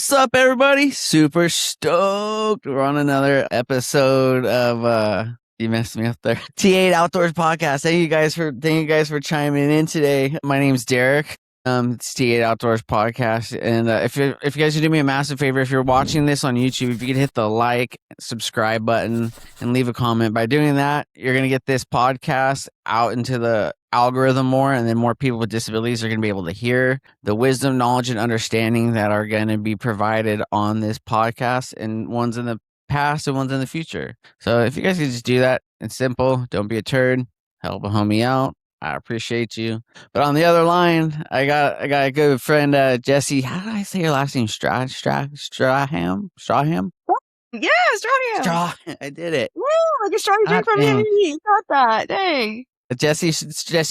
What's up, everybody? Super stoked. We're on another episode of you messed me up there. T8 Outdoors Podcast. Thank you guys for chiming in today. My name's Derek. It's T8 Outdoors Podcast. And if you guys could do me a massive favor, if you're watching this on YouTube, if you could hit the like, subscribe button and leave a comment. By doing that, you're gonna get this podcast out into the algorithm more, and then more people with disabilities are going to be able to hear the wisdom, knowledge, and understanding that are going to be provided on this podcast, and ones in the past and ones in the future. So if you guys could just do that, it's simple. Don't be a turd. Help a homie out. I appreciate you. But on the other line, I got a good friend, Jesi. How did I say your last name? Stracham? Yeah, Stracham. I did it. Woo, like a strawberry drink from him. You got that. Dang. Jesi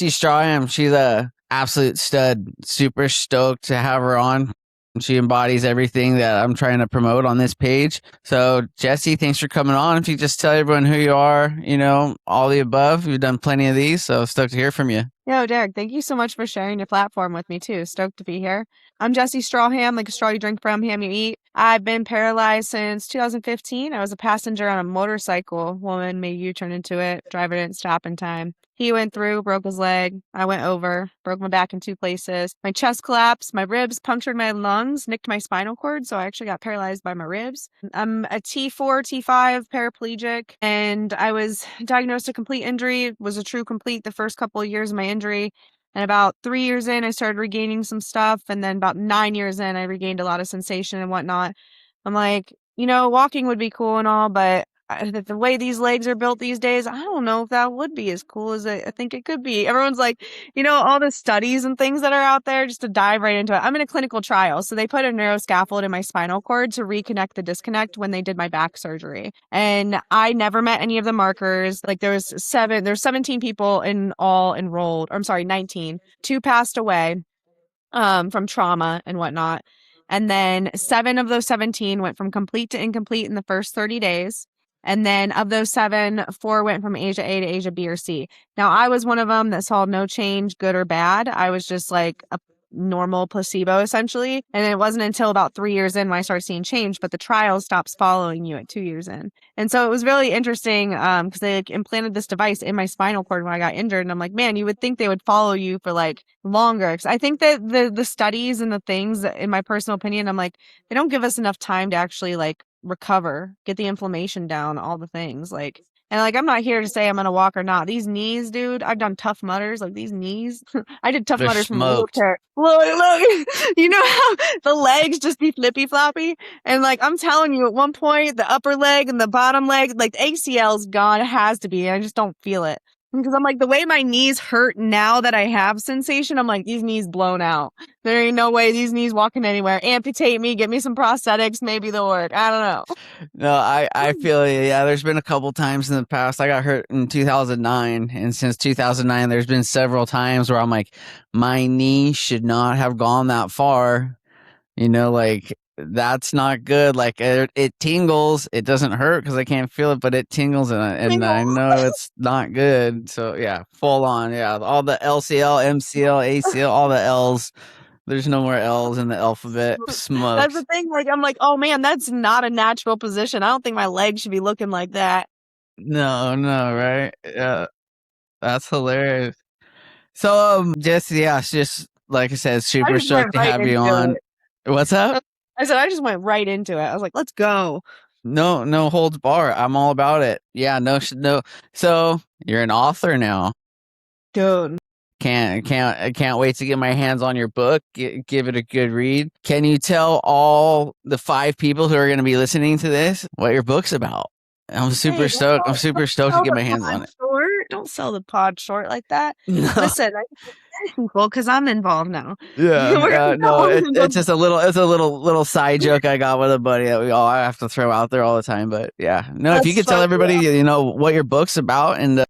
Stracham, she's a absolute stud. Super stoked to have her on. She embodies everything that I'm trying to promote on this page. So, Jesi, thanks for coming on. If you just tell everyone who you are, all the above. You've done plenty of these, so stoked to hear from you. Yo, Derek, thank you so much for sharing your platform with me, too. Stoked to be here. I'm Jesi Stracham, like a straw you drink from, ham you eat. I've been paralyzed since 2015. I was a passenger on a motorcycle. Woman made a U-turn into it. Driver didn't stop in time. He went through, broke his leg. I went over, broke my back in 2 places. My chest collapsed, my ribs punctured my lungs, nicked my spinal cord, so I actually got paralyzed by my ribs. I'm a T4, T5 paraplegic, and I was diagnosed a complete injury. It was a true complete the first couple of years of my injury. And about 3 years in, I started regaining some stuff. And then about 9 years in, I regained a lot of sensation and whatnot. I'm like, walking would be cool and all, but the way these legs are built these days, I don't know if that would be as cool as I think it could be. Everyone's like, all the studies and things that are out there, just to dive right into it. I'm in a clinical trial. So they put a neuroscaffold in my spinal cord to reconnect the disconnect when they did my back surgery. And I never met any of the markers. Like there's 17 people in all enrolled, or I'm sorry, 19. 2 passed away from trauma and whatnot. And then 7 of those 17 went from complete to incomplete in the first 30 days. And then of those 7, 4 went from Asia A to Asia B or C. Now, I was one of them that saw no change, good or bad. I was just like a normal placebo, essentially. And it wasn't until about 3 years in when I started seeing change, but the trial stops following you at 2 years in. And so it was really interesting because they implanted this device in my spinal cord when I got injured. And I'm like, man, you would think they would follow you for longer. Because I think that the studies and the things, in my personal opinion, I'm like, they don't give us enough time to actually recover, get the inflammation down, all the things and I'm not here to say I'm gonna walk or not. These knees, dude, I've done Tough Mudders, these knees. I did Tough Mudders from a wheelchair. Look, you know how the legs just be flippy floppy, and I'm telling you, at one point the upper leg and the bottom leg, the ACL's gone. It has to be. I just don't feel it. Because I'm the way my knees hurt now that I have sensation, I'm these knees blown out. There ain't no way these knees walking anywhere. Amputate me, get me some prosthetics, maybe they'll work. I don't know. No, I feel you. Yeah, there's been a couple times in the past. I got hurt in 2009, and since 2009, there's been several times where I'm like, my knee should not have gone that far. That's not good. It tingles. It doesn't hurt because I can't feel it, but it tingles, and I know it's not good. So yeah, full on. Yeah, all the LCL, MCL, ACL, all the L's. There's no more L's in the alphabet. Smokes. That's the thing. I'm like, oh man, that's not a natural position. I don't think my leg should be looking like that. No, right? Yeah, that's hilarious. So, Jesi, yeah, it's just like I said, super stoked to have you on. What's up? I said I just went right into it. I was like, let's go. No holds bar. I'm all about it. Yeah, no. So you're an author now, dude. Can't wait to get my hands on your book. Give it a good read. Can you tell all the 5 people who are going to be listening to this what your book's about? I'm super stoked. I'm super stoked to get my hands on it. Don't sell the pod short like that. No. Listen, cool because I'm involved now. Yeah, no, it's just a little side joke I got with a buddy that we all have to throw out there all the time. But yeah, no, if you could tell everybody, what your book's about, and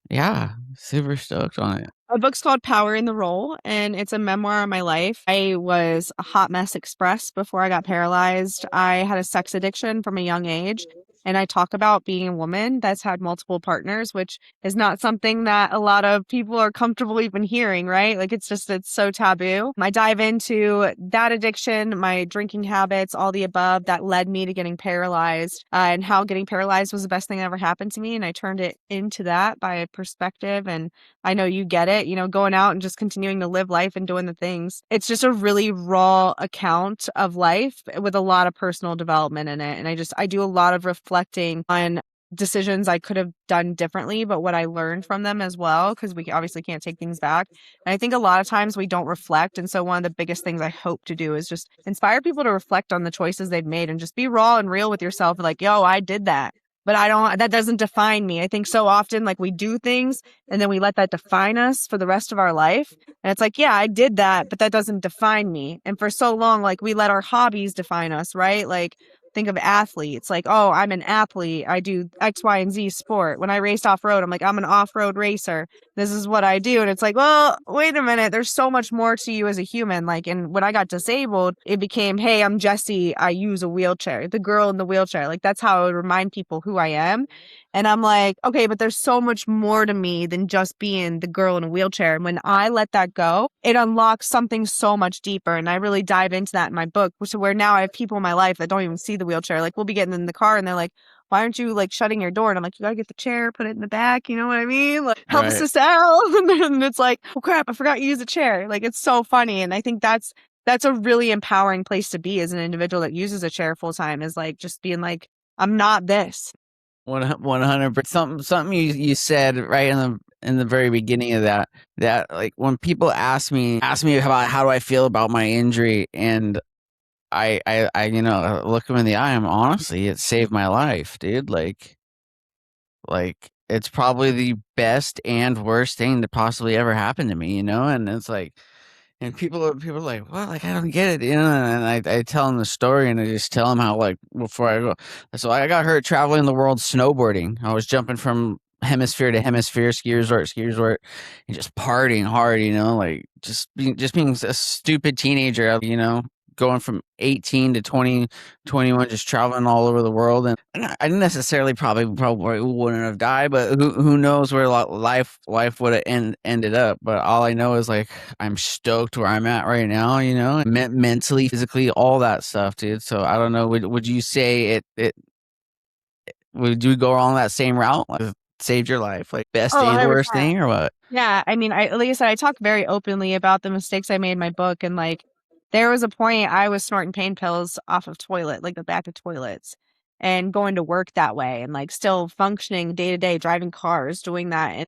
yeah, super stoked on it. My book's called Power in the Role, and it's a memoir of my life. I was a hot mess express before I got paralyzed. I had a sex addiction from a young age. And I talk about being a woman that's had multiple partners, which is not something that a lot of people are comfortable even hearing, right? Like it's so taboo. I dive into that addiction, my drinking habits, all the above that led me to getting paralyzed, and how getting paralyzed was the best thing that ever happened to me. And I turned it into that by perspective. And I know you get it, going out and just continuing to live life and doing the things. It's just a really raw account of life with a lot of personal development in it. And I do a lot of reflecting on decisions I could have done differently, but what I learned from them as well, because we obviously can't take things back. And I think a lot of times we don't reflect. And so one of the biggest things I hope to do is just inspire people to reflect on the choices they've made and just be raw and real with yourself. Like, yo, I did that. But that doesn't define me. I think so often, like we do things and then we let that define us for the rest of our life. And it's like, yeah, I did that, but that doesn't define me. And for so long, like we let our hobbies define us, right? Like think of athletes, like, oh, I'm an athlete. I do X, Y, and Z sport. When I raced off road, I'm like, I'm an off road racer. This is what I do. And it's like, well, wait a minute. There's so much more to you as a human. Like, and when I got disabled, it became, hey, I'm Jesi. I use a wheelchair, the girl in the wheelchair. Like, that's how I would remind people who I am. And I'm like, okay, but there's so much more to me than just being the girl in a wheelchair. And when I let that go, it unlocks something so much deeper. And I really dive into that in my book, which is where now I have people in my life that don't even see the wheelchair. Like we'll be getting in the car and they're like, why aren't you like shutting your door? And I'm like, you gotta get the chair, put it in the back. You know what I mean? Like help us this out. And then it's like, oh crap, I forgot you use a chair. Like it's so funny. And I think that's a really empowering place to be as an individual that uses a chair full time, is like just being like, I'm not this. 100%. Something you said right in the very beginning of that like when people ask me about how do I feel about my injury, and I look them in the eye, honestly, it saved my life, dude. Like it's probably the best and worst thing to possibly ever happen to me, and it's like, and people are like, "What? Like, I don't get it," And I tell them the story, and I just tell them how, like, before I go. So I got hurt traveling the world snowboarding. I was jumping from hemisphere to hemisphere, ski resort, and just partying hard. Like just being a stupid teenager. Going from 18 to 20, 21, just traveling all over the world. And I didn't necessarily probably wouldn't have died, but who knows where life would have ended up. But all I know is like I'm stoked where I'm at right now, mentally, physically, all that stuff, dude. So I don't know. Would you say it would you go along that same route? Like, it saved your life, like best Oh, and worst 100%. thing, or what? Yeah, I mean, like I said, I talk very openly about the mistakes I made in my book, and like there was a point I was snorting pain pills off of toilet, like the back of toilets, and going to work that way, and like still functioning day to day, driving cars, doing that. And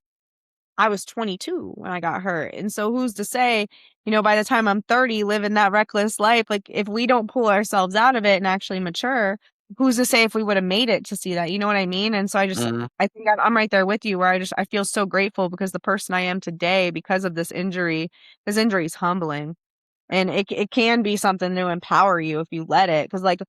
I was 22 when I got hurt, and so who's to say, by the time I'm 30, living that reckless life, like if we don't pull ourselves out of it and actually mature, who's to say if we would have made it to see that? You know what I mean? And so I think I'm right there with you, where I feel so grateful because the person I am today, because of this injury is humbling. And it can be something to empower you if you let it. Cause like,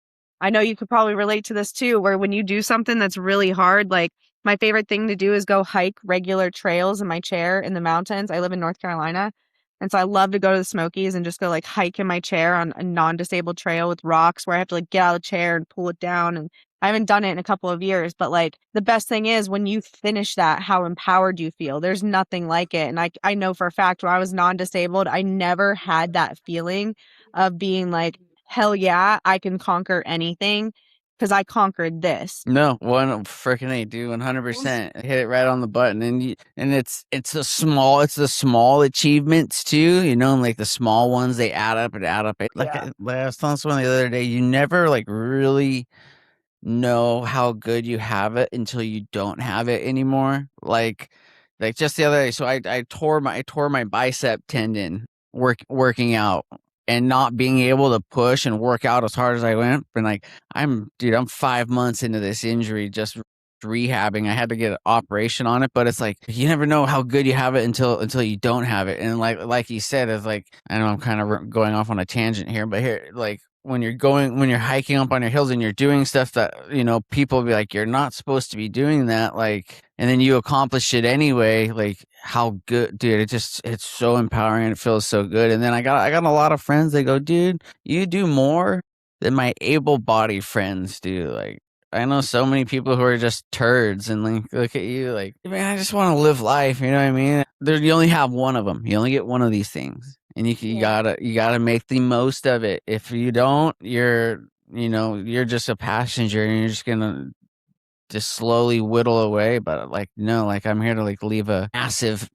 I know you could probably relate to this too, where when you do something that's really hard, like my favorite thing to do is go hike regular trails in my chair in the mountains. I live in North Carolina. And so I love to go to the Smokies and just go like hike in my chair on a non-disabled trail with rocks where I have to like get out of the chair and pull it down. And I haven't done it in a couple of years, but like the best thing is when you finish that, how empowered you feel. There's nothing like it. And I know for a fact when I was non-disabled, I never had that feeling of being like, hell yeah, I can conquer anything because I conquered this. No, one freaking A, dude, 100%. Hit it right on the button, and it's the small achievements too, and like the small ones, they add up and add up. Like, I was telling someone the other day, you never like really know how good you have it until you don't have it anymore. Like just the other day, so I tore my bicep tendon working out and not being able to push and work out as hard as I went. And like I'm 5 months into this injury, just rehabbing. I had to get an operation on it, but it's like you never know how good you have it until you don't have it. And like you said, it's like, I know I'm kind of going off on a tangent here, but here, like when you're hiking up on your hills and you're doing stuff that people will be like, you're not supposed to be doing that, like, and then you accomplish it anyway. Like, how good, dude. It's so empowering and it feels so good. And then I got a lot of friends, they go, dude, you do more than my able-bodied friends do. Like, I know so many people who are just turds and like look at you like, man, I just want to live life. You know what I mean? You only have one of them. You only get one of these things, and you gotta make the most of it. If you don't, you're just a passenger, and you're just gonna just slowly whittle away. But like, no, like I'm here to like leave a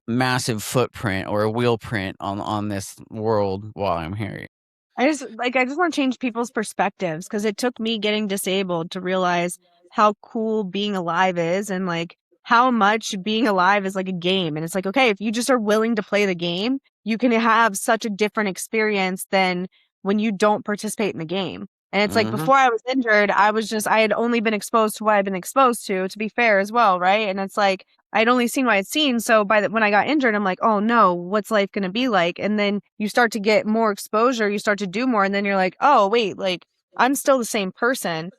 massive footprint or a wheel print on this world while I'm here. I just want to change people's perspectives, because it took me getting disabled to realize how cool being alive is, and like how much being alive is like a game. And it's like, okay, if you just are willing to play the game, you can have such a different experience than when you don't participate in the game. And it's like, before I was injured, I had only been exposed to what I've been exposed to be fair as well, right? And it's like, I'd only seen what I'd seen. So when I got injured, I'm like, oh no, what's life going to be like? And then you start to get more exposure, you start to do more. And then you're like, oh, wait, like I'm still the same person.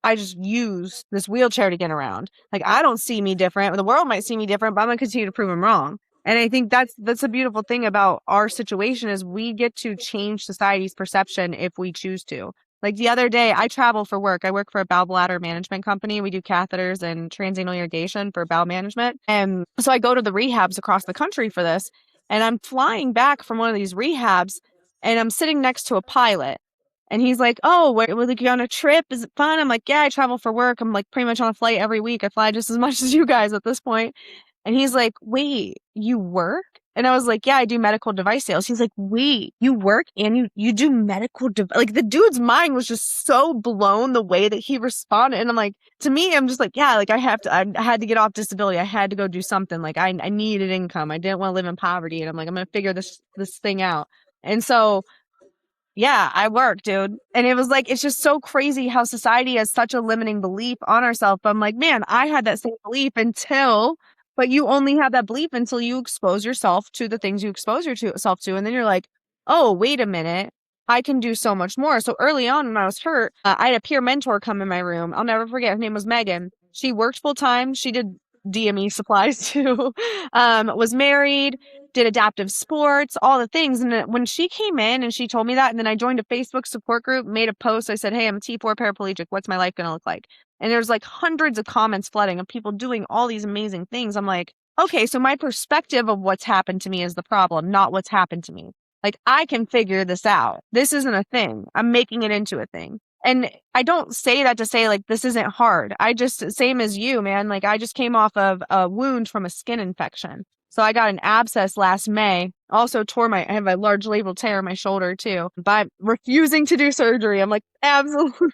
I just use this wheelchair to get around. Like, I don't see me different. The world might see me different, but I'm going to continue to prove them wrong. And I think that's a beautiful thing about our situation, is we get to change society's perception if we choose to. Like the other day, I travel for work. I work for a bowel bladder management company. We do catheters and transanal irrigation for bowel management. And so I go to the rehabs across the country for this. And I'm flying back from one of these rehabs, and I'm sitting next to a pilot. And he's like, oh, we're like, you on a trip? Is it fun? I'm like, yeah, I travel for work. I'm like pretty much on a flight every week. I fly just as much as you guys at this point. And he's like, wait, you work? And I was like, yeah, I do medical device sales. He's like, wait, you work and you do medical device? Like, the dude's mind was just so blown the way that he responded. And I'm like, to me, I'm just like, yeah, like I had to get off disability. I had to go do something. Like I needed income. I didn't want to live in poverty. And I'm like, I'm going to figure this thing out. And so yeah, I work, dude. And it was like, it's just so crazy how society has such a limiting belief on ourselves. But I'm like, man, I had that same belief but you only have that belief until you expose yourself to the things you expose yourself to. And then you're like, oh, wait a minute. I can do so much more. So early on when I was hurt, I had a peer mentor come in my room. I'll never forget. Her name was Megan. She worked full time. She did DME supplies too. Was married, did adaptive sports, all the things. And when she came in and she told me that, and then I joined a Facebook support group, made a post. I said, hey, I'm a T4 paraplegic. What's my life going to look like? And there's like hundreds of comments flooding of people doing all these amazing things. I'm like, okay, so my perspective of what's happened to me is the problem, not what's happened to me. Like, I can figure this out. This isn't a thing. I'm making it into a thing. And I don't say that to say like this isn't hard. Same as you, man. Like, I just came off of a wound from a skin infection. So I got an abscess last May. Also I have a large labral tear in my shoulder too. But refusing to do surgery. I'm like, absolutely.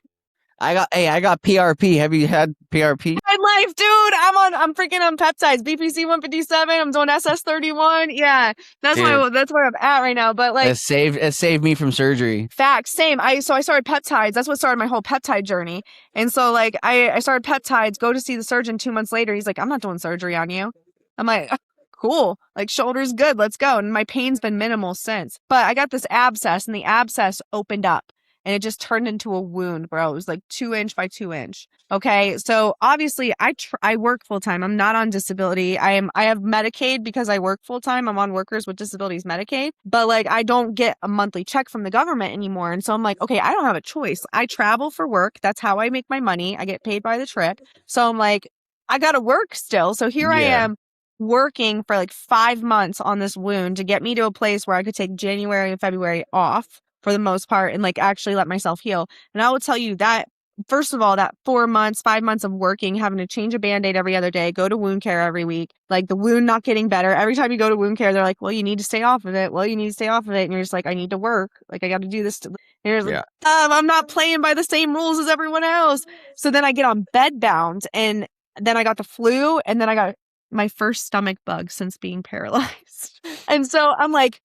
I got PRP. Have you had PRP? My life, dude. I'm freaking on peptides. BPC 157. I'm doing SS31. Yeah. That's where I'm at right now. But like, it saved me from surgery. Facts. Same. I started peptides. That's what started my whole peptide journey. And so like I started peptides, go to see the surgeon 2 months later. He's like, I'm not doing surgery on you. I'm like, cool. Like, shoulder's good. Let's go. And my pain's been minimal since. But I got this abscess, and the abscess opened up. And it just turned into a wound, bro. It was like 2 inch by 2 inch. Okay. So obviously I work full time. I'm not on disability. I have Medicaid because I work full time. I'm on Workers with Disabilities Medicaid, but like I don't get a monthly check from the government anymore. And so I'm like, okay, I don't have a choice. I travel for work. That's how I make my money. I get paid by the trip. So I'm like, I got to work still. So here I am working for like 5 months on this wound to get me to a place where I could take January and February off for the most part and like actually let myself heal. And I will tell you that, first of all, that 5 months of working, having to change a Band-Aid every other day, go to wound care every week, like the wound not getting better. Every time you go to wound care, they're like, well, you need to stay off of it. Well, you need to stay off of it. And you're just like, I need to work. Like, I got to do this. And you're like, I'm not playing by the same rules as everyone else. So then I get on bed bound, and then I got the flu, and then I got my first stomach bug since being paralyzed. And so I'm like,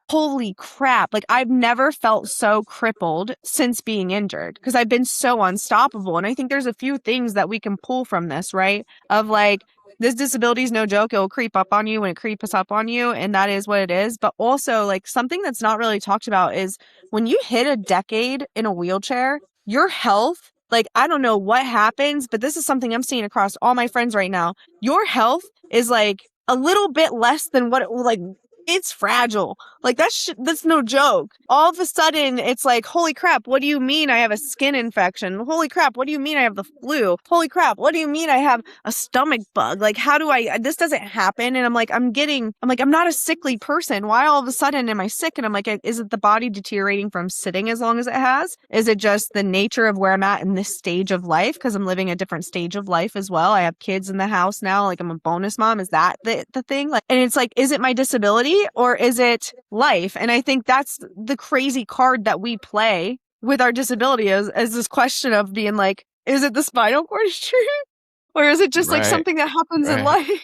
holy crap. Like, I've never felt so crippled since being injured, because I've been so unstoppable. And I think there's a few things that we can pull from this, right? Of like, this disability is no joke. It will creep up on you when it creeps up on you. And that is what it is. But also, like, something that's not really talked about is when you hit a decade in a wheelchair, your health, like, I don't know what happens, but this is something I'm seeing across all my friends right now. Your health is like a little bit less than what it like it's fragile. Like that's no joke. All of a sudden it's like, holy crap, what do you mean I have a skin infection? Holy crap, what do you mean I have the flu? Holy crap, what do you mean I have a stomach bug? Like, how do this doesn't happen? And I'm like, I'm not a sickly person. Why all of a sudden am I sick? And I'm like, is it the body deteriorating from sitting as long as it has? Is it just the nature of where I'm at in this stage of life? Because I'm living a different stage of life as well. I have kids in the house now. Like, I'm a bonus mom. Is that the thing? Like, and it's like, is it my disability or is it life? And I think that's the crazy card that we play with our disability as this question of being like, is it the spinal cord injury? Or is it just like something that happens in life?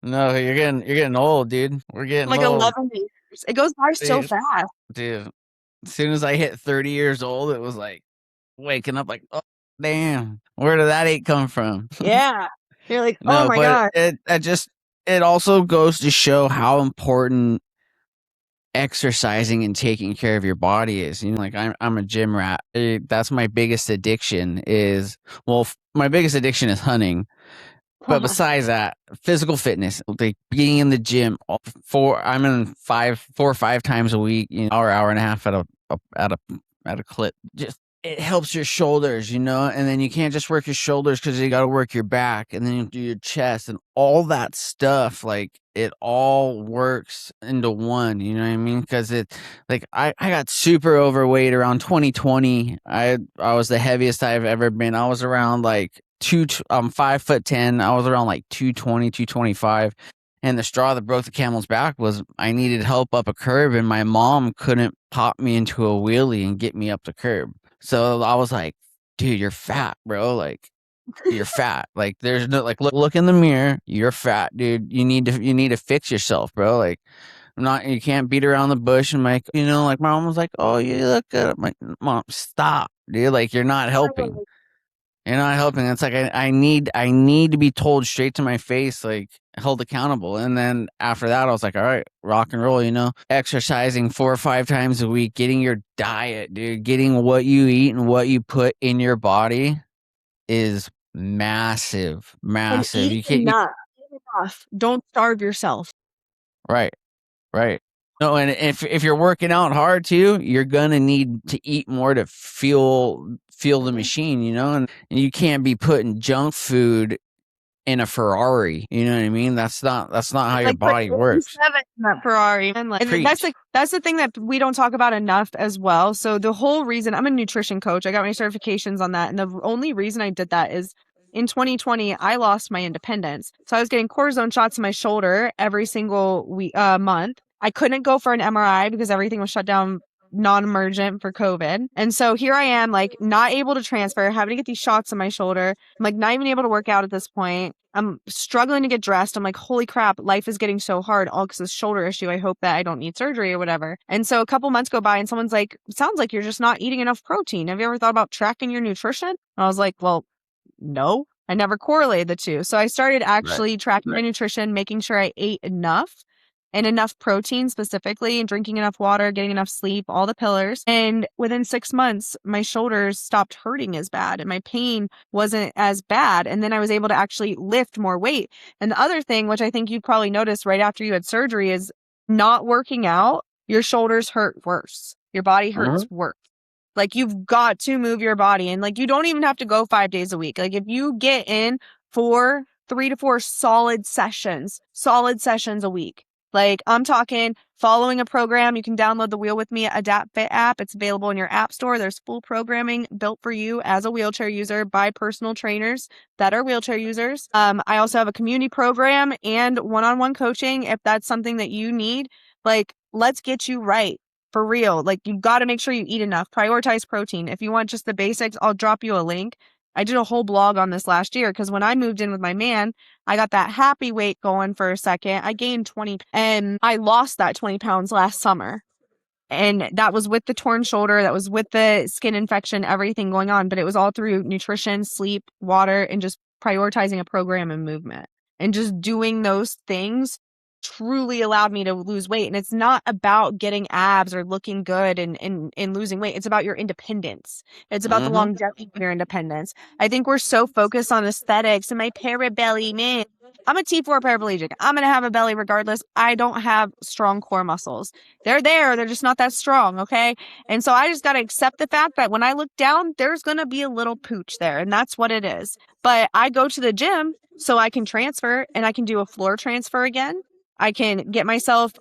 No, you're getting old, dude. We're getting like old. 11 years. It goes by so fast. Dude, as soon as I hit 30 years old, it was like waking up like, oh, damn, where did that 8 come from? Yeah. You're like, oh my God. It also goes to show how important exercising and taking care of your body is. You know, like I'm a gym rat. That's my biggest addiction my biggest addiction is hunting. But besides that, physical fitness, like being in the gym I'm in 4 or 5 times a week, hour and a half at a clip. Just it helps your shoulders, and then you can't just work your shoulders because you got to work your back, and then you do your chest and all that stuff. Like it all works into one. You know what I mean? Because I got super overweight around 2020. I was the heaviest I've ever been. I was around like 5'10". I was around like 220, 225. And the straw that broke the camel's back was I needed help up a curb, and my mom couldn't pop me into a wheelie and get me up the curb. So I was like, dude, you're fat, bro. Like, you're fat. Like, there's no, like, look in the mirror. You're fat, dude. You need to fix yourself, bro. Like, you can't beat around the bush. And like, my mom was like, oh, you look good. I'm like, Mom, stop, dude. Like, you're not helping. You're not helping. It's like I need to be told straight to my face, like held accountable. And then after that, I was like, all right, rock and roll. Exercising 4 or 5 times a week, getting your diet, dude, getting what you eat and what you put in your body is massive. You can't eat enough. Don't starve yourself. Right. No, and if you're working out hard too, you're gonna need to eat more to fuel the machine, and you can't be putting junk food in a Ferrari. You know what I mean? That's not how your body works. That Ferrari, and that's the thing that we don't talk about enough as well. So the whole reason I'm a nutrition coach, I got my certifications on that, and the only reason I did that is in 2020 I lost my independence, so I was getting cortisone shots in my shoulder every single month. I couldn't go for an MRI because everything was shut down non-emergent for COVID. And so here I am, like not able to transfer, having to get these shots in my shoulder. I'm like not even able to work out at this point. I'm struggling to get dressed. I'm like, holy crap, life is getting so hard, all because of this shoulder issue. I hope that I don't need surgery or whatever. And so a couple months go by and someone's like, sounds like you're just not eating enough protein. Have you ever thought about tracking your nutrition? And I was like, well, no, I never correlated the two. So I started actually tracking my nutrition, making sure I ate enough and enough protein specifically, and drinking enough water, getting enough sleep, all the pillars. And within 6 months, my shoulders stopped hurting as bad and my pain wasn't as bad. And then I was able to actually lift more weight. And the other thing, which I think you probably noticed right after you had surgery, is not working out, your shoulders hurt worse. Your body hurts worse. Like you've got to move your body, and like you don't even have to go 5 days a week. Like if you get in 3 to 4 solid sessions a week. Like I'm talking following a program. You can download the Wheel With Me Adapt Fit app. It's available in your app store. There's full programming built for you as a wheelchair user by personal trainers that are wheelchair users. I also have a community program and one-on-one coaching if that's something that you need. Like, let's get you right. For real. Like, you've got to make sure you eat enough. Prioritize protein. If you want just the basics, I'll drop you a link. I did a whole blog on this last year because when I moved in with my man, I got that happy weight going for a second. I gained 20 and I lost that 20 pounds last summer. And that was with the torn shoulder. That was with the skin infection, everything going on. But it was all through nutrition, sleep, water, and just prioritizing a program and movement. And just doing those things truly allowed me to lose weight. And it's not about getting abs or looking good and losing weight. It's about your independence. It's about the longevity of your independence. I think we're so focused on aesthetics and my parabelly, man. I'm a T4 paraplegic. I'm going to have a belly regardless. I don't have strong core muscles. They're there. They're just not that strong. Okay. And so I just got to accept the fact that when I look down, there's going to be a little pooch there. And that's what it is. But I go to the gym so I can transfer and I can do a floor transfer again. I can get myself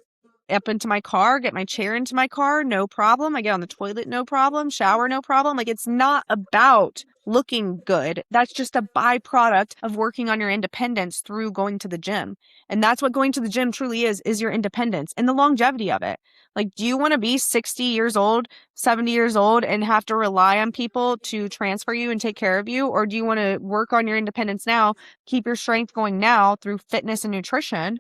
up into my car, get my chair into my car, no problem. I get on the toilet, no problem. Shower, no problem. Like, it's not about looking good. That's just a byproduct of working on your independence through going to the gym. And that's what going to the gym truly is your independence and the longevity of it. Like, do you want to be 60 years old, 70 years old and have to rely on people to transfer you and take care of you? Or do you want to work on your independence now, keep your strength going now through fitness and nutrition,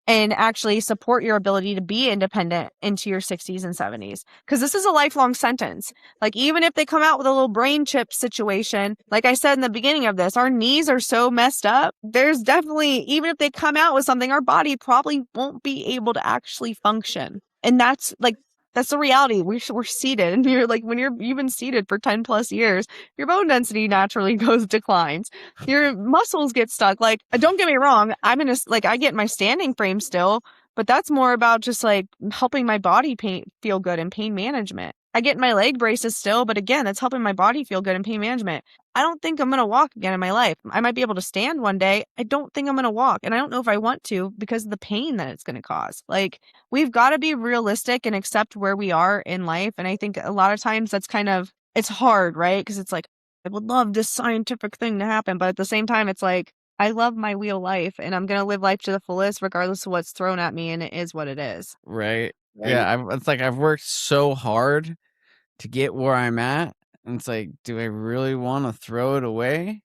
and actually support your ability to be independent into your 60s and 70s? Because this is a lifelong sentence. Like, even if they come out with a little brain chip situation, like I said in the beginning of this, our knees are so messed up. There's definitely, even if they come out with something, our body probably won't be able to actually function. And that's the reality. We're seated, and you're like, when you've been seated for 10 plus years, your bone density naturally declines. Your muscles get stuck. Like, don't get me wrong, I'm in I get my standing frame still, but that's more about just like helping my body feel good and pain management. I get my leg braces still, but again, that's helping my body feel good and pain management. I don't think I'm going to walk again in my life. I might be able to stand one day. I don't think I'm going to walk. And I don't know if I want to because of the pain that it's going to cause. Like, we've got to be realistic and accept where we are in life. And I think a lot of times it's hard, right? Because it's like, I would love this scientific thing to happen. But at the same time, it's like, I love my real life and I'm going to live life to the fullest, regardless of what's thrown at me. And it is what it is. Right. Yeah. It's like I've worked so hard to get where I'm at. And it's like, do I really want to throw it away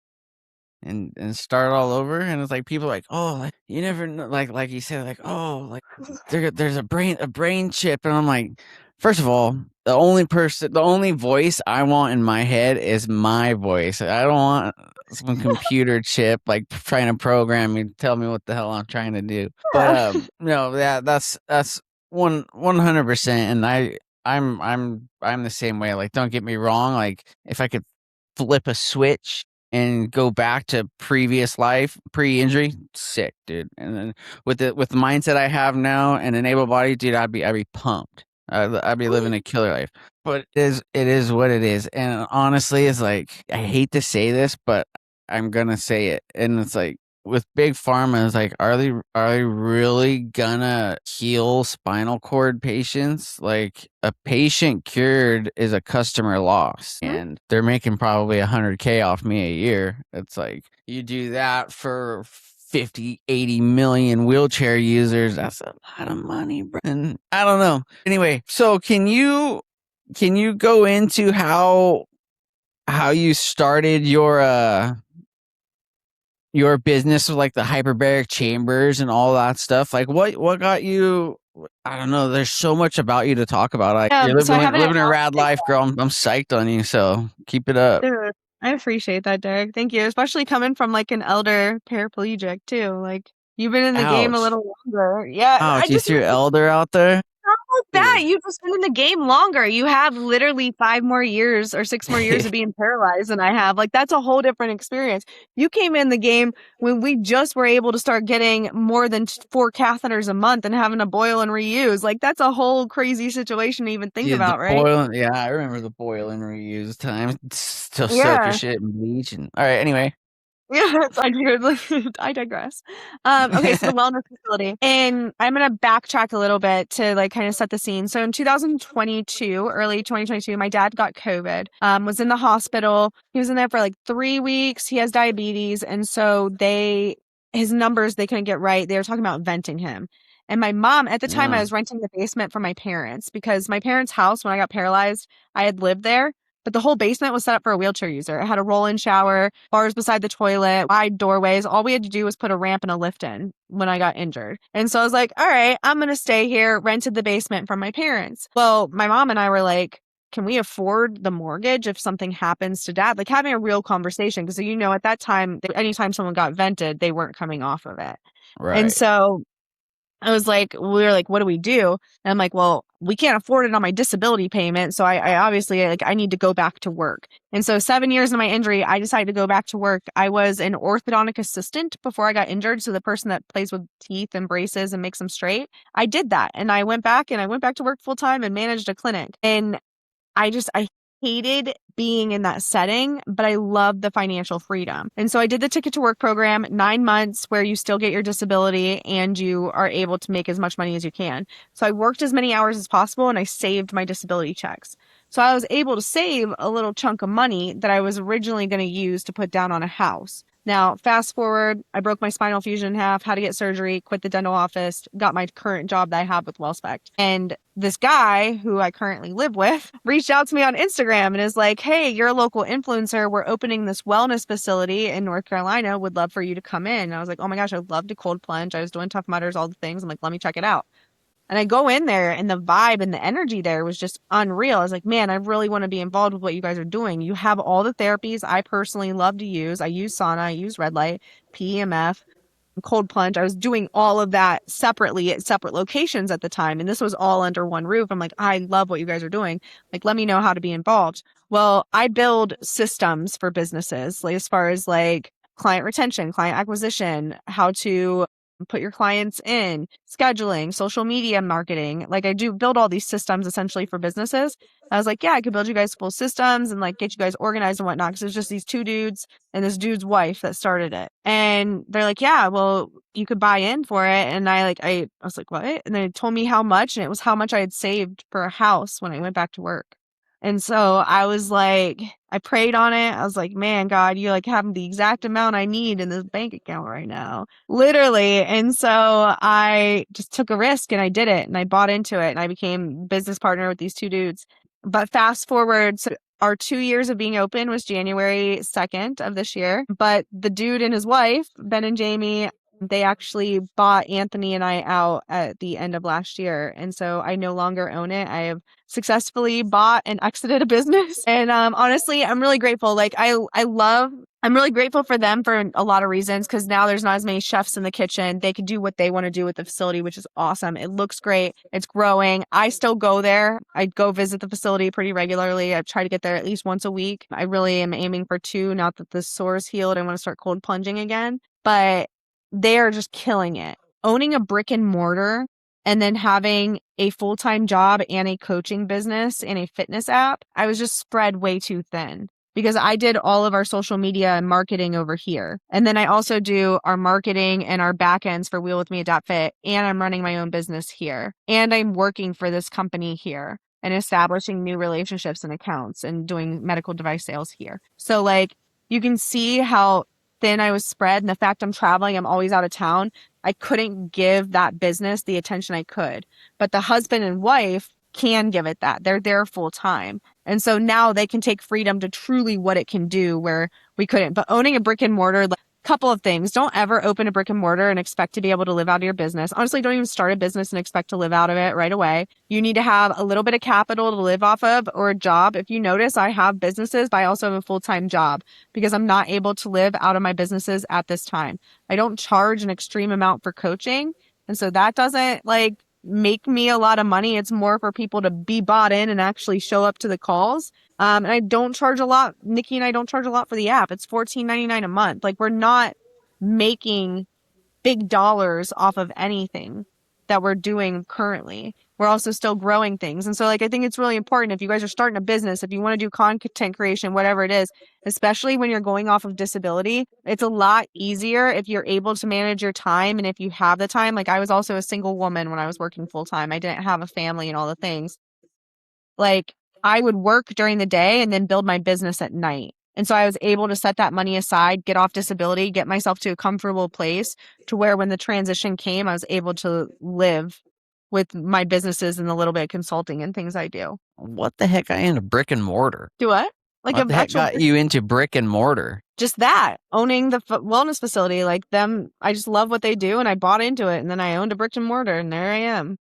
and start all over? And it's like people are like, oh, like, you never know, like you said, like, oh, like there's a brain chip, and I'm like, first of all, the only voice I want in my head is my voice. I don't want some computer chip like trying to program me, tell me what the hell I'm trying to do. But no, yeah, that's 100%, and I'm the same way. Like, don't get me wrong. Like, if I could flip a switch and go back to previous life, pre-injury, sick, dude. And then with the mindset I have now and an able body, dude, I'd be pumped. I'd be living a killer life. But it is what it is. And honestly, it's like, I hate to say this, but I'm gonna say it. And it's like, with big pharma, it's like, are they really gonna heal spinal cord patients? Like, a patient cured is a customer lost, and they're making probably 100K off me a year. It's like, you do that for 50, 80 million wheelchair users. That's a lot of money, bro. And I don't know. Anyway, so can you go into how you started your business with like the hyperbaric chambers and all that stuff? Like, what got you? I don't know. There's so much about you to talk about. Like, you're So I living, haven't living a rad life, girl. I'm psyched on you. So keep it up. Dude, I appreciate that, Derek. Thank you. Especially coming from like an elder paraplegic too. Like, you've been in the game a Ouch. little longer. Yeah, I Ouch. You just threw elder out there. not like that. Dude. You've just been in the game longer. You have literally 5 more years or 6 more years of being paralyzed than I have. Like, that's a whole different experience. You came in the game when we just were able to start getting more than 4 catheters a month and having to boil and reuse. Like, that's a whole crazy situation to even think Dude, the about, right? boil. Yeah, I remember the boil and reuse time. Still soak your Yeah. shit in bleach. And all right. Anyway. Yeah, I digress. Okay, so the wellness facility, and I'm gonna backtrack a little bit to like kind of set the scene. So in 2022, early 2022, my dad got COVID. Was in the hospital. He was in there for like 3 weeks. He has diabetes, and so his numbers they couldn't get right. They were talking about venting him. And my mom, at the time, I was renting the basement from my parents because my parents' house, when I got paralyzed, I had lived there. But the whole basement was set up for a wheelchair user. It had a roll-in shower, bars beside the toilet, wide doorways. All we had to do was put a ramp and a lift in when I got injured. And so I was like, all right, I'm going to stay here, rented the basement from my parents. Well, my mom and I were like, can we afford the mortgage if something happens to dad? Like, having a real conversation. Because, at that time, anytime someone got vented, they weren't coming off of it. Right. And so we were like, what do we do? And I'm like, well, we can't afford it on my disability payment. So I obviously, like, I need to go back to work. And so 7 years into my injury, I decided to go back to work. I was an orthodontic assistant before I got injured. So the person that plays with teeth and braces and makes them straight, I did that. And I went back to work full time and managed a clinic. And I hated being in that setting, but I loved the financial freedom. And so I did the Ticket to Work program, 9 months, where you still get your disability and you are able to make as much money as you can. So I worked as many hours as possible and I saved my disability checks. So I was able to save a little chunk of money that I was originally going to use to put down on a house. Now, fast forward, I broke my spinal fusion in half, had to get surgery, quit the dental office, got my current job that I have with WellSpect. And this guy who I currently live with reached out to me on Instagram and is like, hey, you're a local influencer. We're opening this wellness facility in North Carolina. Would love for you to come in. And I was like, oh my gosh, I'd love to cold plunge. I was doing Tough Mudders, all the things. I'm like, let me check it out. And I go in there and the vibe and the energy there was just unreal. I was like, man, I really want to be involved with what you guys are doing. You have all the therapies I personally love to use. I use sauna, I use red light, PEMF, cold plunge. I was doing all of that separately at separate locations at the time. And this was all under one roof. I'm like, I love what you guys are doing. Like, let me know how to be involved. Well, I build systems for businesses, like as far as like client retention, client acquisition, how to put your clients in, scheduling, social media marketing. Like I do build all these systems essentially for businesses. I was like, yeah, I could build you guys full systems and like get you guys organized and whatnot. Cause it was just these two dudes and this dude's wife that started it. And they're like, yeah, well, you could buy in for it. And I was like, what? And they told me how much, and it was how much I had saved for a house when I went back to work. And so I was like, I prayed on it. I was like, man, God, you like have the exact amount I need in this bank account right now, literally. And so I just took a risk and I did it and I bought into it and I became business partner with these two dudes. But fast forward, so our 2 years of being open was January 2nd of this year. But the dude and his wife, Ben and Jamie, they actually bought Anthony and I out at the end of last year. And so I no longer own it. I have successfully bought and exited a business. And honestly, I'm really grateful. Like I'm really grateful for them for a lot of reasons, because now there's not as many chefs in the kitchen. They can do what they want to do with the facility, which is awesome. It looks great. It's growing. I still go there. I go visit the facility pretty regularly. I try to get there at least once a week. I really am aiming for 2. Now that the sore's healed, I want to start cold plunging again. But they are just killing it. Owning a brick and mortar and then having a full-time job and a coaching business and a fitness app, I was just spread way too thin because I did all of our social media and marketing over here. And then I also do our marketing and our back ends for Wheel With Me Adapt Fit. And I'm running my own business here. And I'm working for this company here and establishing new relationships and accounts and doing medical device sales here. So like you can see how thin I was spread, and the fact I'm traveling, I'm always out of town. I couldn't give that business the attention I could. But the husband and wife can give it that. They're there full time. And so now they can take freedom to truly what it can do where we couldn't. But owning a brick and mortar, like, couple of things. Don't ever open a brick and mortar and expect to be able to live out of your business. Honestly, don't even start a business and expect to live out of it right away. You need to have a little bit of capital to live off of, or a job. If you notice, I have businesses, but I also have a full-time job because I'm not able to live out of my businesses at this time. I don't charge an extreme amount for coaching. And so that doesn't like make me a lot of money. It's more for people to be bought in and actually show up to the calls. And I don't charge a lot. Nikki and I don't charge a lot for the app. It's $14.99 a month. Like we're not making big dollars off of anything that we're doing currently. We're also still growing things. And so like, I think it's really important if you guys are starting a business, if you want to do content creation, whatever it is, especially when you're going off of disability, it's a lot easier if you're able to manage your time. And if you have the time, like I was also a single woman when I was working full time. I didn't have a family and all the things. Like I would work during the day and then build my business at night. And so I was able to set that money aside, get off disability, get myself to a comfortable place to where when the transition came, I was able to live with my businesses and the little bit of consulting and things I do. What the heck got you into brick and mortar? Do what? Like what the heck got you into brick and mortar? Just that, owning the wellness facility, like them. I just love what they do and I bought into it and then I owned a brick and mortar and there I am.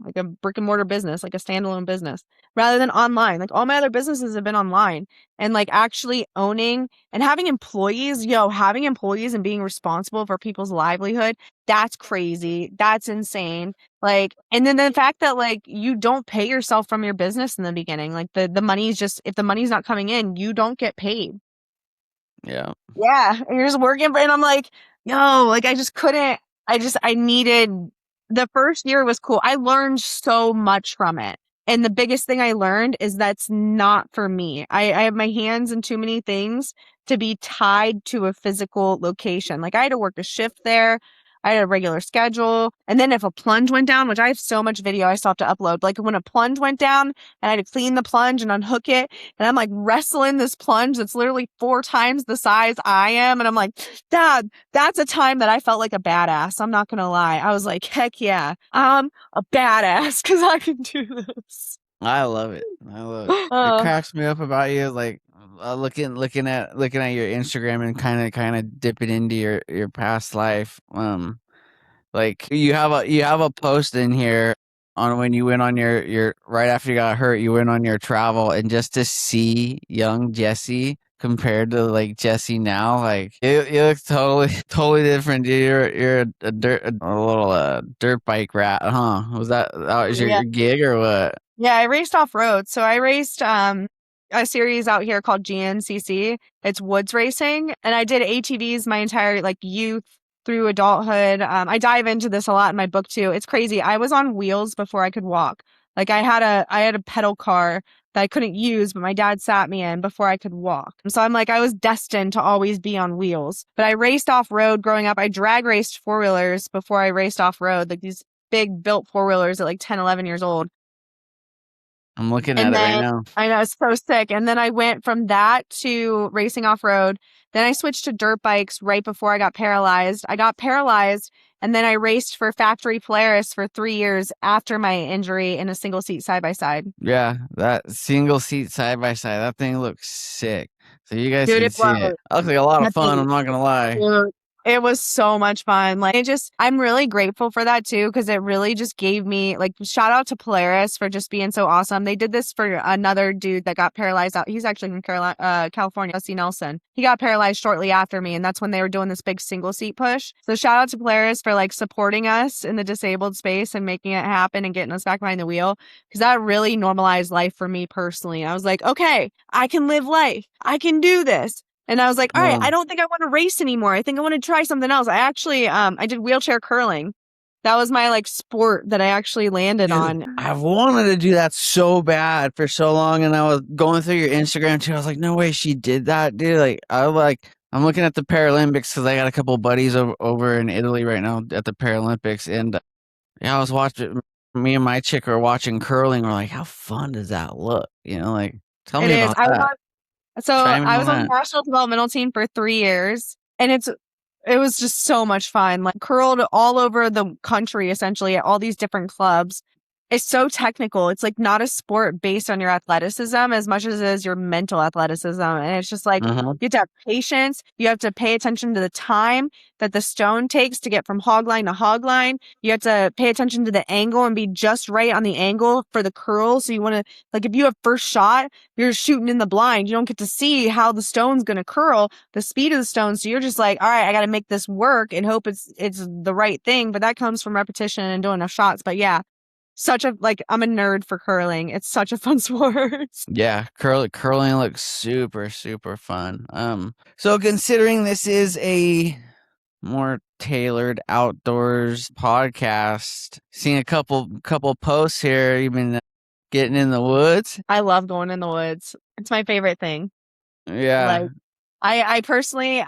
like a brick and mortar business, like a standalone business, rather than online. Like all my other businesses have been online, and like actually owning and having employees, having employees and being responsible for people's livelihood, that's crazy. That's insane. Like, and then the fact that like you don't pay yourself from your business in the beginning, like the money's just, if the money's not coming in, you don't get paid. Yeah. Yeah, and you're just working and I'm like, no, like I just couldn't. I needed, the first year was cool. I learned so much from it. And the biggest thing I learned is that's not for me. I have my hands in too many things to be tied to a physical location. Like I had to work a shift there. I had a regular schedule. And then if a plunge went down, which I have so much video I still have to upload, like when a plunge went down and I had to clean the plunge and unhook it, and I'm like wrestling this plunge that's literally 4 times the size I am. And I'm like, Dad, that's a time that I felt like a badass. I'm not going to lie. I was like, heck yeah, I'm a badass because I can do this. I love it. I love it. It cracks me up about you, like looking at your Instagram and kind of dipping into your past life. Like you have a post in here on when you went on your right after you got hurt, you went on your travel, and just to see young Jesse compared to like Jesse now, like you look totally different, dude. You're a little dirt bike rat, huh? That was Yeah. your gig or what? Yeah, I raced off road. So I raced a series out here called GNCC. It's woods racing, and I did ATVs my entire like youth through adulthood. I dive into this a lot in my book too. It's crazy. I was on wheels before I could walk. Like I had a pedal car that I couldn't use, but my dad sat me in before I could walk. So I'm like, I was destined to always be on wheels. But I raced off road growing up. I drag raced 4-wheelers before I raced off road, like these big built 4-wheelers at like 10, 11 years old. I'm looking at And it right then now. I know it's so sick. And then I went from that to racing off road. Then I switched to dirt bikes right before I got paralyzed. I got paralyzed, and then I raced for Factory Polaris for 3 years after my injury in a single seat side by side. Yeah, that single seat side by side, that thing looks sick. So you guys Dude, can it see it. was. That looks like a lot of That fun. thing, I'm not gonna lie. dude, it was so much fun. Like I'm really grateful for that too, because it really just gave me like, shout out to Polaris for just being so awesome. They did this for another dude that got paralyzed out. He's actually from California, Jesse Nelson. He got paralyzed shortly after me, and that's when they were doing this big single seat push. So shout out to Polaris for like supporting us in the disabled space and making it happen and getting us back behind the wheel, because that really normalized life for me personally. I was like, okay, I can live life. I can do this. And I was like, all right, I don't think I want to race anymore. I think I want to try something else. I actually, I did wheelchair curling. That was my like sport that I actually landed on. I've wanted to do that so bad for so long, and I was going through your Instagram too. I was like, no way she did that, dude. I'm looking at the Paralympics because I got a couple buddies over in Italy right now at the Paralympics, and yeah, I was watching. Me and my chick are watching curling. We're like, how fun does that look? Like, tell It me is. about that. Chime in I on was on the that. national developmental team for 3 years, and it was just so much fun. Like curled all over the country, essentially at all these different clubs. It's so technical. It's like not a sport based on your athleticism as much as it is your mental athleticism. And it's just like you have to have patience. You have to pay attention to the time that the stone takes to get from hog line to hog line. You have to pay attention to the angle and be just right on the angle for the curl. So you want to, like, if you have first shot, you're shooting in the blind. You don't get to see how the stone's going to curl, the speed of the stone. So you're just like, all right, I got to make this work and hope it's the right thing. But that comes from repetition and doing enough shots. But yeah, I'm a nerd for curling. It's such a fun sport. Yeah, curling looks super, super fun. So considering this is a more tailored outdoors podcast, seeing a couple posts here, you've been getting in the woods. I love going in the woods. It's my favorite thing. Yeah. Like I personally,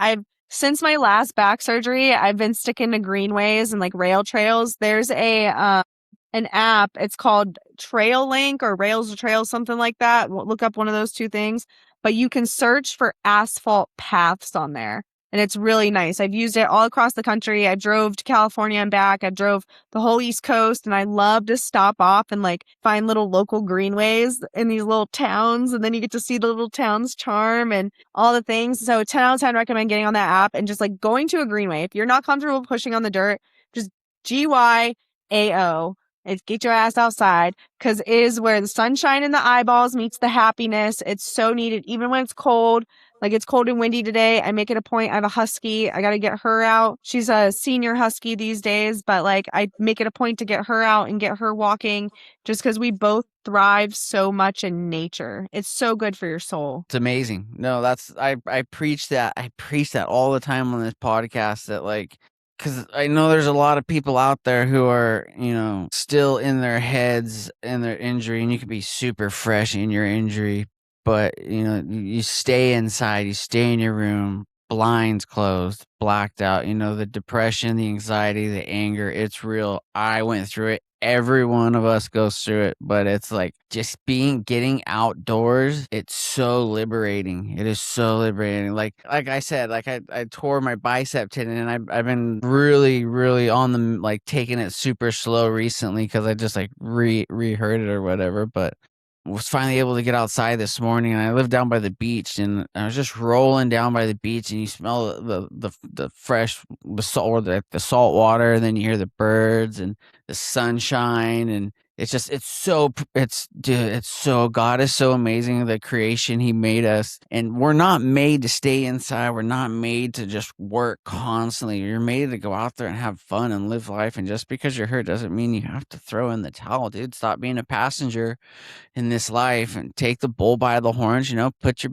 since my last back surgery, I've been sticking to greenways and like rail trails. There's an app. It's called Trail Link or Rails to Trails, something like that. Look up one of those two things. But you can search for asphalt paths on there. And it's really nice. I've used it all across the country. I drove to California and back. I drove the whole East Coast, and I love to stop off and like find little local greenways in these little towns. And then you get to see the little town's charm and all the things. So 10 out of 10 recommend getting on that app and just like going to a greenway. If you're not comfortable pushing on the dirt, just GYAO It's get your ass outside, because it is where the sunshine in the eyeballs meets the happiness. It's so needed, even when it's cold. Like it's cold and windy today. I make it a point. I have a husky. I got to get her out. She's a senior husky these days, but like I make it a point to get her out and get her walking just because we both thrive so much in nature. It's so good for your soul. It's amazing. No, that's I preach that. I preach that all the time on this podcast that like cuz I know there's a lot of people out there who are, still in their heads and their injury, and you could be super fresh in your injury, but you stay inside, you stay in your room, blinds closed, blacked out, the depression, the anxiety, the anger, it's real. I went through it. Every one of us goes through it, but it's like just getting outdoors. It's so liberating. It is so liberating. Like I said, like I tore my bicep tendon, and I've been really, really on the like taking it super slow recently because I just like re-hurt it or whatever. But was finally able to get outside this morning, and I live down by the beach, and I was just rolling down by the beach, and you smell the fresh the salt or the salt water, and then you hear the birds and the sunshine, and it's so God is so amazing, the creation He made us, and we're not made to stay inside. We're not made to just work constantly. You're made to go out there and have fun and live life. And just because you're hurt doesn't mean you have to throw in the towel, dude. Stop being a passenger in this life and take the bull by the horns. Put your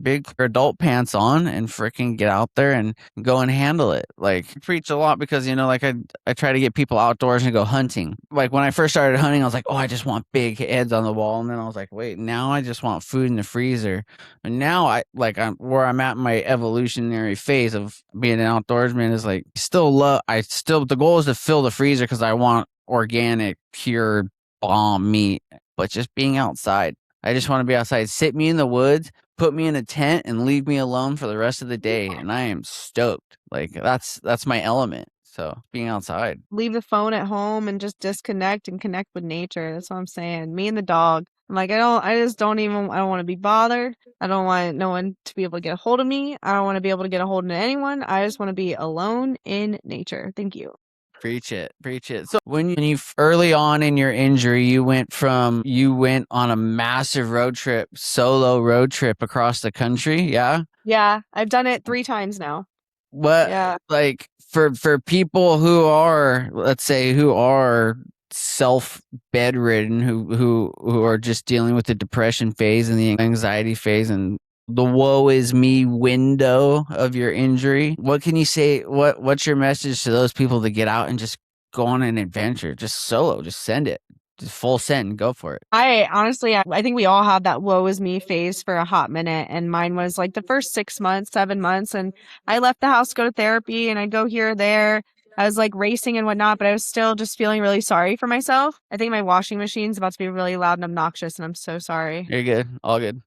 big adult pants on and freaking get out there and go and handle it. Like I preach a lot because like I try to get people outdoors and go hunting. Like when I first started hunting, I was like, oh, I just want big heads on the wall, and then I was like, wait, now I just want food in the freezer. And now I'm where I'm at in my evolutionary phase of being an outdoorsman is like the goal is to fill the freezer because I want organic, pure bomb meat, but just being outside. I just want to be outside. Sit me in the woods, put me in a tent, and leave me alone for the rest of the day, and I am stoked. Like that's my element. So being outside. Leave the phone at home and just disconnect and connect with nature. That's what I'm saying. Me and the dog. I'm like, I don't want to be bothered. I don't want no one to be able to get a hold of me. I don't want to be able to get a hold of anyone. I just want to be alone in nature. Thank you. Preach it, preach it. So when you early on in your injury, you went on a massive solo road trip across the country. Yeah. Yeah, I've done it 3 times now. What Yeah. like for people who are, let's say, who are self bedridden, who are just dealing with the depression phase and the anxiety phase and the woe is me window of your injury, what can you say? What's your message to those people to get out and just go on an adventure, just solo, just send it, just full send, go for it? I honestly, I think we all had that woe is me phase for a hot minute. And mine was like the first 6 months, 7 months. And I left the house, go to therapy, and I go here or there. I was like racing and whatnot, but I was still just feeling really sorry for myself. I think my washing machine's about to be really loud and obnoxious, and I'm so sorry. You're good. All good.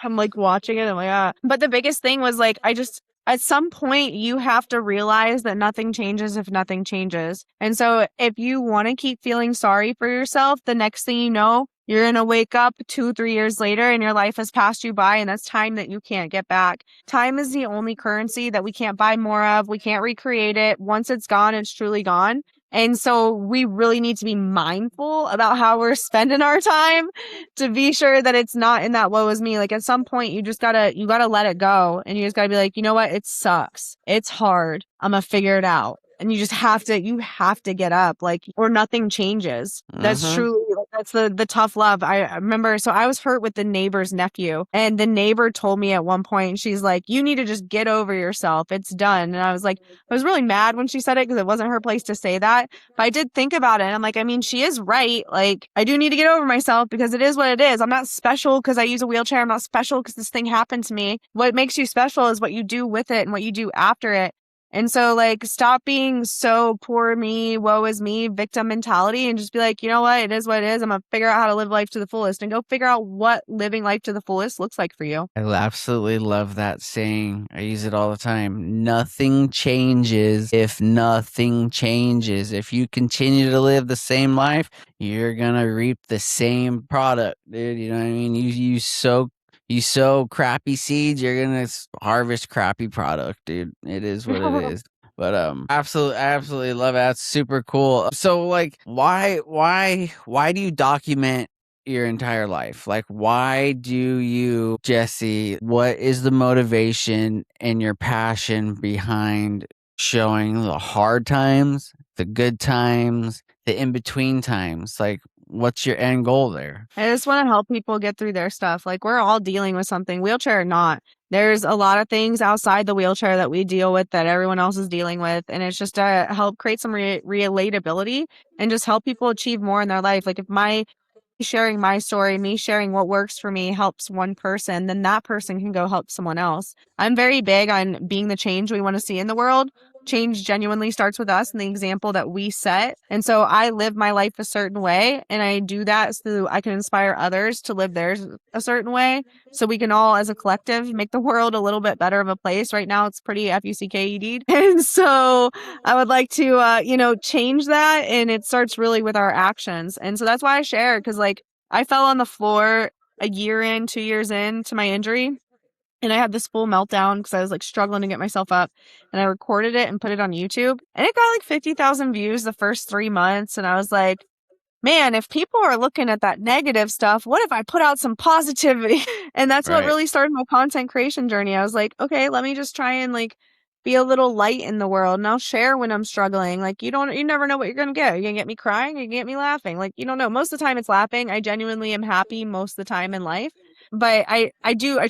I'm like watching it. I'm like, ah. But the biggest thing was like, at some point, you have to realize that nothing changes if nothing changes. And so if you want to keep feeling sorry for yourself, the next thing you know, you're going to wake up 2, 3 years later and your life has passed you by, and that's time that you can't get back. Time is the only currency that we can't buy more of. We can't recreate it. Once it's gone, it's truly gone. And so we really need to be mindful about how we're spending our time to be sure that it's not in that woe is me. Like at some point you gotta let it go, and you just gotta be like, you know what? It sucks. It's hard. I'm gonna figure it out. And you have to get up, like, or nothing changes. That's truly, that's the tough love. I remember, so I was hurt with the neighbor's nephew, and the neighbor told me at one point, she's like, you need to just get over yourself. It's done. And I was like, I was really mad when she said it because it wasn't her place to say that. But I did think about it. And I'm like, I mean, she is right. Like, I do need to get over myself because it is what it is. I'm not special because I use a wheelchair. I'm not special because this thing happened to me. What makes you special is what you do with it and what you do after it. And so, like, stop being so poor me, woe is me, victim mentality, and just be like, you know what? It is what it is. I'm going to figure out how to live life to the fullest, and go figure out what living life to the fullest looks like for you. I absolutely love that saying. I use it all the time. Nothing changes if nothing changes. If you continue to live the same life, you're going to reap the same product, dude. You know what I mean? You sow crappy seeds, you're going to harvest crappy product, dude. It is what it is. But absolutely, I absolutely love it. That's super cool. So like, why do you document your entire life? Like, why do you, Jesse? What is the motivation and your passion behind showing the hard times, the good times, the in between times? Like, what's your end goal there? I just want to help people get through their stuff. Like we're all dealing with something, wheelchair or not. There's a lot of things outside the wheelchair that we deal with that everyone else is dealing with. And it's just to help create some relatability and just help people achieve more in their life. Like if sharing my story, me sharing what works for me helps one person, then that person can go help someone else. I'm very big on being the change we want to see in the world. Change genuinely starts with us and the example that we set. And so I live my life a certain way, and I do that so I can inspire others to live theirs a certain way. So we can all, as a collective, make the world a little bit better of a place. Right now, it's pretty fucked. And so I would like to, change that. And it starts really with our actions. And so that's why I share, because like I fell on the floor a year in, 2 years in to my injury. And I had this full meltdown because I was like struggling to get myself up. And I recorded it and put it on YouTube. And it got like 50,000 views the first 3 months. And I was like, man, if people are looking at that negative stuff, what if I put out some positivity? And that's what Right. really started my content creation journey. I was like, okay, let me just try and like be a little light in the world, and I'll share when I'm struggling. Like you never know what you're gonna get. You're gonna get me crying, you're gonna get me laughing. Like you don't know. Most of the time it's laughing. I genuinely am happy most of the time in life. But I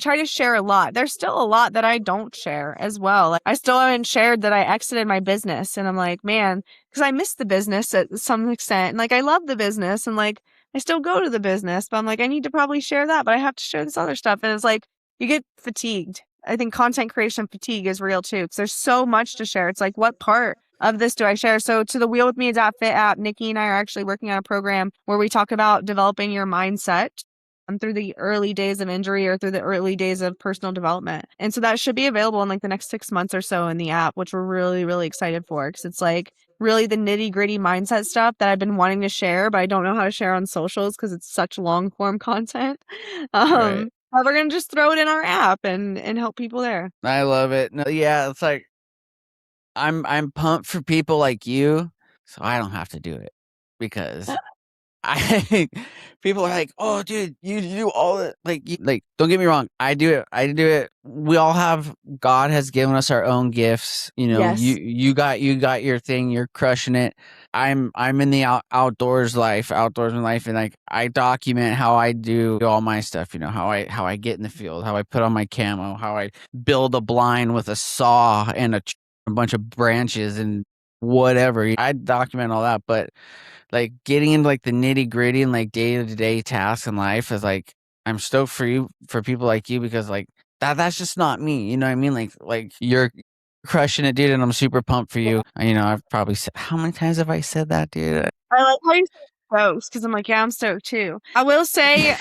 try to share a lot. There's still a lot that I don't share as well. Like, I still haven't shared that I exited my business, and I'm like, man, because I miss the business at some extent. And like I love the business, and like I still go to the business, but I'm like, I need to probably share that, but I have to share this other stuff. And it's like you get fatigued. I think content creation fatigue is real too, because there's so much to share. It's like, what part of this do I share? So to the Wheel with Me Fit app, Nikki and I are actually working on a program where we talk about developing your mindset through the early days of injury or through the early days of personal development. And so that should be available in like the next 6 months or so in the app, which we're really, really excited for, because it's like really the nitty gritty mindset stuff that I've been wanting to share, but I don't know how to share on socials because it's such long form content. Right. But we're going to just throw it in our app and help people there. I love it. No, yeah, it's like I'm pumped for people like you, so I don't have to do it because I people are like, "Oh, dude, you do all it." Like, don't get me wrong, I do it. I do it. We all have. God has given us our own gifts. You know, Yes. you got your thing. You're crushing it. I'm in the outdoors life, and like I document how I do all my stuff. You know, how I get in the field, how I put on my camo, how I build a blind with a saw and a bunch of branches and whatever. I document all that, but like getting into like the nitty gritty and like day to day tasks in life is like I'm stoked for you, for people like you, because like that's just not me. You know what I mean? Like you're crushing it, dude, and I'm super pumped for you. You know, I've probably said, how many times have I said that, dude? I like how you say stoked, because I'm like, yeah, I'm stoked too. I will say,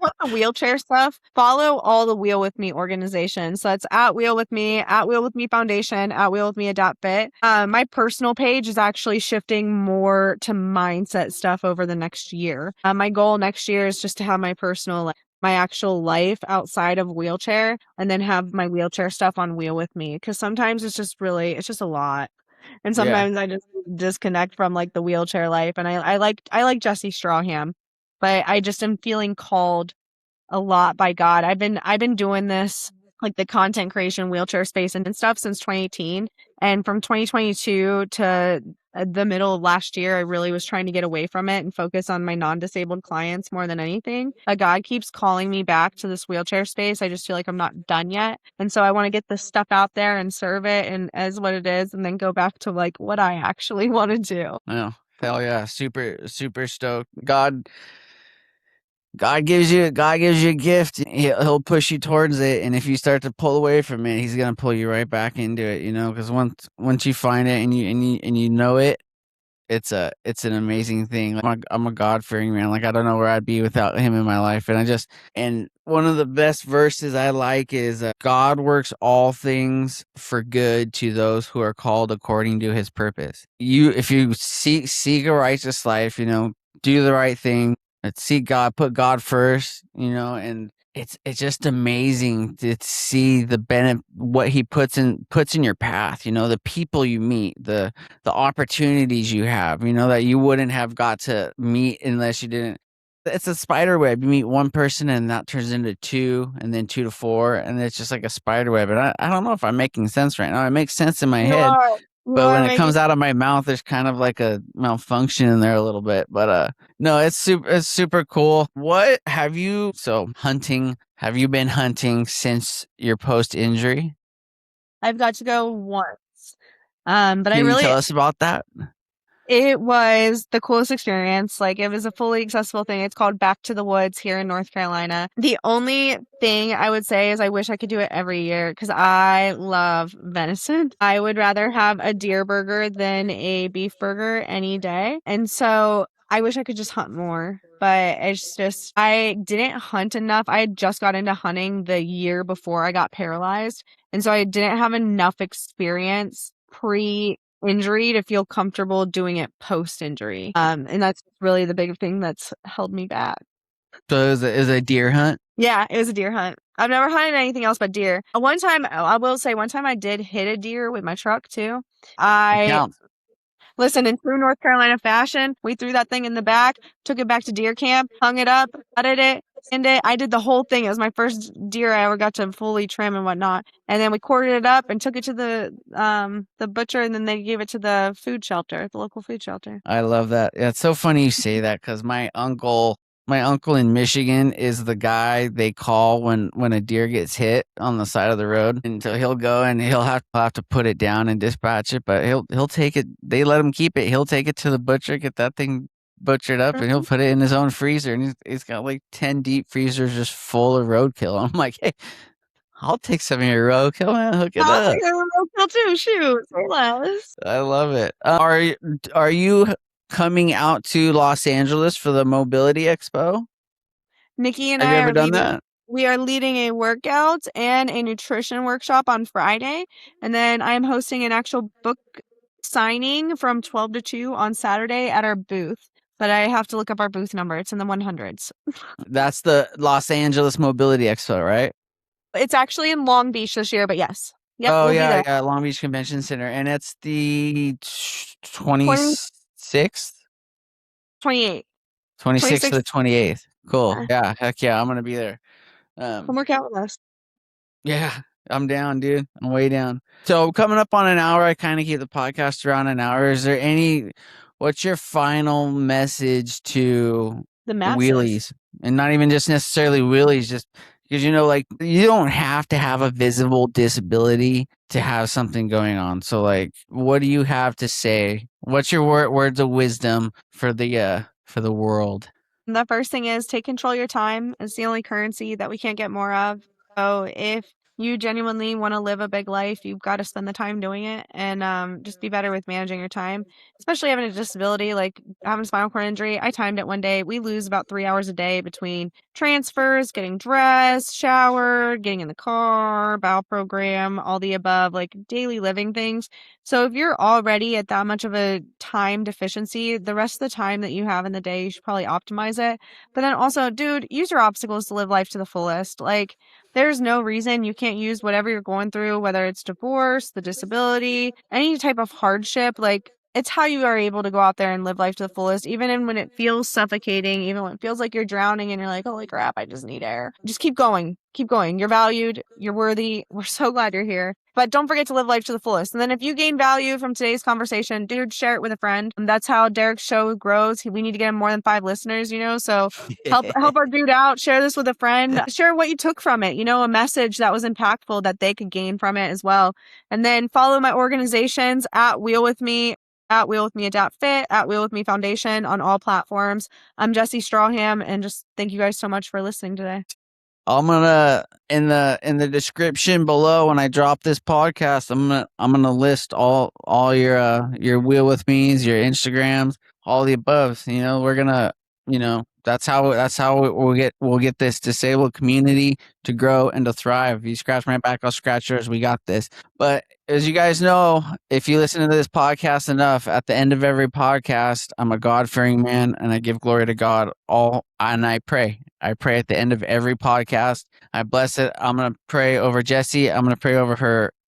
want the wheelchair stuff, follow all the Wheel With Me organizations. So that's at Wheel With Me, at Wheel With Me Foundation, at Wheel With Me Adapt Fit. My personal page is actually shifting more to mindset stuff over the next year. My goal next year is just to have my personal, like, my actual life outside of wheelchair, and then have my wheelchair stuff on Wheel With Me. Because sometimes it's just a lot. And Yeah. sometimes I just disconnect from like the wheelchair life. And I like Jesi Stracham, but I just am feeling called a lot by God. I've been doing this, like the content creation wheelchair space and stuff, since 2018. And from 2022 to the middle of last year, I really was trying to get away from it and focus on my non-disabled clients more than anything. God keeps calling me back to this wheelchair space. I just feel like I'm not done yet. And so I want to get this stuff out there and serve it and as what it is, and then go back to like what I actually want to do. Oh, hell yeah. Super stoked. God gives you a gift. He'll push you towards it, and if you start to pull away from it, he's gonna pull you right back into it. You know, because once you find it and you know it, it's an amazing thing. Like, I'm a God fearing man. Like I don't know where I'd be without him in my life. And one of the best verses I like is God works all things for good to those who are called according to His purpose. If you seek a righteous life, you know, do the right thing. Seek God, put God first, you know, and it's just amazing to see the benefit, what he puts in your path. You know, the people you meet, the opportunities you have. You know, that you wouldn't have got to meet unless you didn't. It's a spider web. You meet one person and that turns into two, and then two to four, and it's just like a spider web. And I don't know if I'm making sense right now. It makes sense in my You head, are. You but when are it comes making. out of my mouth, there's kind of like a malfunction in there a little bit. But no, it's super cool. What have you hunting? Have you been hunting since your post injury? I've got to go once. But I Can you really tell us about that? It was the coolest experience. Like, it was a fully accessible thing. It's called Back to the Woods here in North Carolina. The only thing I would say is I wish I could do it every year because I love venison. I would rather have a deer burger than a beef burger any day. And so I wish I could just hunt more. But it's just, I didn't hunt enough. I had just got into hunting the year before I got paralyzed. And so I didn't have enough experience pre injury to feel comfortable doing it post injury. And that's really the big thing that's held me back. So is a deer hunt? Yeah, it was a deer hunt. I've never hunted anything else but deer. One time, I will say, one time I did hit a deer with my truck too. It I counts. Listen, in true North Carolina fashion, we threw that thing in the back, took it back to deer camp, hung it up, gutted it, skinned it. I did the whole thing. It was my first deer I ever got to fully trim and whatnot. And then we quartered it up and took it to the butcher, and then they gave it to the food shelter, the local food shelter. I love that. Yeah, it's so funny you say that because my uncle in Michigan is the guy they call when a deer gets hit on the side of the road, and so he'll go and he'll have to put it down and dispatch it, but he'll take it. They let him keep it. He'll take it to the butcher, get that thing butchered up, and he'll Mhm. put it in his own freezer, and he's got like 10 deep freezers just full of roadkill. I'm like, hey, I'll take some of your roadkill, man. Hook it I'll up. take a roadkill too. Shoot, say less. I love it. Are you coming out to Los Angeles for the Mobility Expo? Nikki and Have you I ever are done leading. that? We are leading a workout and a nutrition workshop on Friday, and then I am hosting an actual book signing from 12 to 2 on Saturday at our booth. But I have to look up our booth number. It's in the 100s. That's the Los Angeles Mobility Expo, right? It's actually in Long Beach this year, but yes. Yep, Oh we'll be yeah, there. yeah, Long Beach Convention Center, and it's the 20, 26th, 28, 26th to 26. the 28th. Cool. Yeah. Yeah, heck yeah, I'm gonna be there. Come Um, work out with us. Yeah, I'm down, dude. I'm way down. So coming up on an hour, I kind of keep the podcast around an hour. What's your final message to The masses. wheelies? And not even just necessarily wheelies, just because, like, you don't have to have a visible disability to have something going on. So, like, what do you have to say? What's your words of wisdom for the world? The first thing is take control of your time. It's the only currency that we can't get more of. So if you genuinely want to live a big life, you've got to spend the time doing it, and just be better with managing your time, especially having a disability like having a spinal cord injury. I timed it one day. We lose about 3 hours a day between transfers, getting dressed, showered, getting in the car, bowel program, all the above, like daily living things. So if you're already at that much of a time deficiency, the rest of the time that you have in the day, you should probably optimize it. But then also, dude, use your obstacles to live life to the fullest. Like, there's no reason you can't use whatever you're going through, whether it's divorce, the disability, any type of hardship. Like, it's how you are able to go out there and live life to the fullest, even when it feels suffocating, even when it feels like you're drowning and you're like, holy crap, I just need air. Just keep going. Keep going. You're valued. You're worthy. We're so glad you're here. But don't forget to live life to the fullest. And then if you gain value from today's conversation, dude, share it with a friend. And that's how Derek's show grows. We need to get him more than 5 listeners, So help our dude out. Share this with a friend. Share what you took from it, a message that was impactful that they could gain from it as well. And then follow my organizations at Wheel With Me, at Wheel With Me Adapt Fit, at Wheel With Me Foundation on all platforms. I'm Jesi Stracham, and just thank you guys so much for listening today. I'm gonna in the description below when I drop this podcast, I'm gonna list all your Wheel With Me's, your Instagrams, all the above. We're gonna that's how we'll get this disabled community to grow and to thrive. If you scratch my back, I'll scratch yours. We got this. But as you guys know, if you listen to this podcast enough, at the end of every podcast, I'm a God-fearing man and I give glory to God and I pray. I pray at the end of every podcast. I bless it. I'm going to pray over Jesi. I'm going to pray over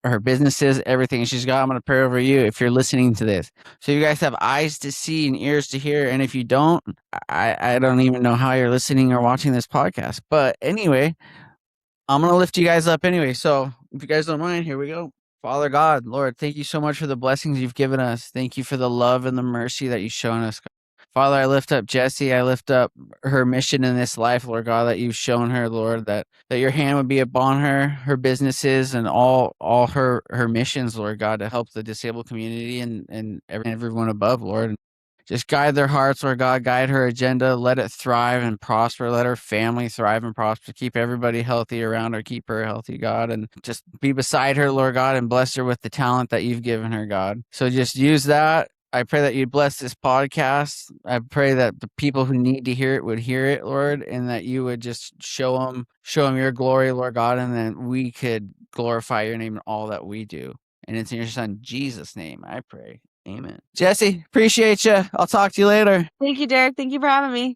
her businesses, everything she's got. I'm going to pray over you if you're listening to this. So you guys have eyes to see and ears to hear. And if you don't, I don't even know how you're listening or watching this podcast. But anyway, I'm going to lift you guys up anyway. So if you guys don't mind, here we go. Father God, Lord, thank you so much for the blessings you've given us. Thank you for the love and the mercy that you've shown us. Father, I lift up Jesi. I lift up her mission in this life, Lord God, that you've shown her, Lord, that your hand would be upon her businesses, and all her missions, Lord God, to help the disabled community and everyone above, Lord. Just guide their hearts, Lord God. Guide her agenda. Let it thrive and prosper. Let her family thrive and prosper. Keep everybody healthy around her. Keep her healthy, God. And just be beside her, Lord God, and bless her with the talent that you've given her, God. So just use that. I pray that you bless this podcast. I pray that the people who need to hear it would hear it, Lord, and that you would just show them your glory, Lord God, and then we could glorify your name in all that we do. And it's in your son, Jesus' name, I pray. Amen. Jesi, appreciate you. I'll talk to you later. Thank you, Derek. Thank you for having me.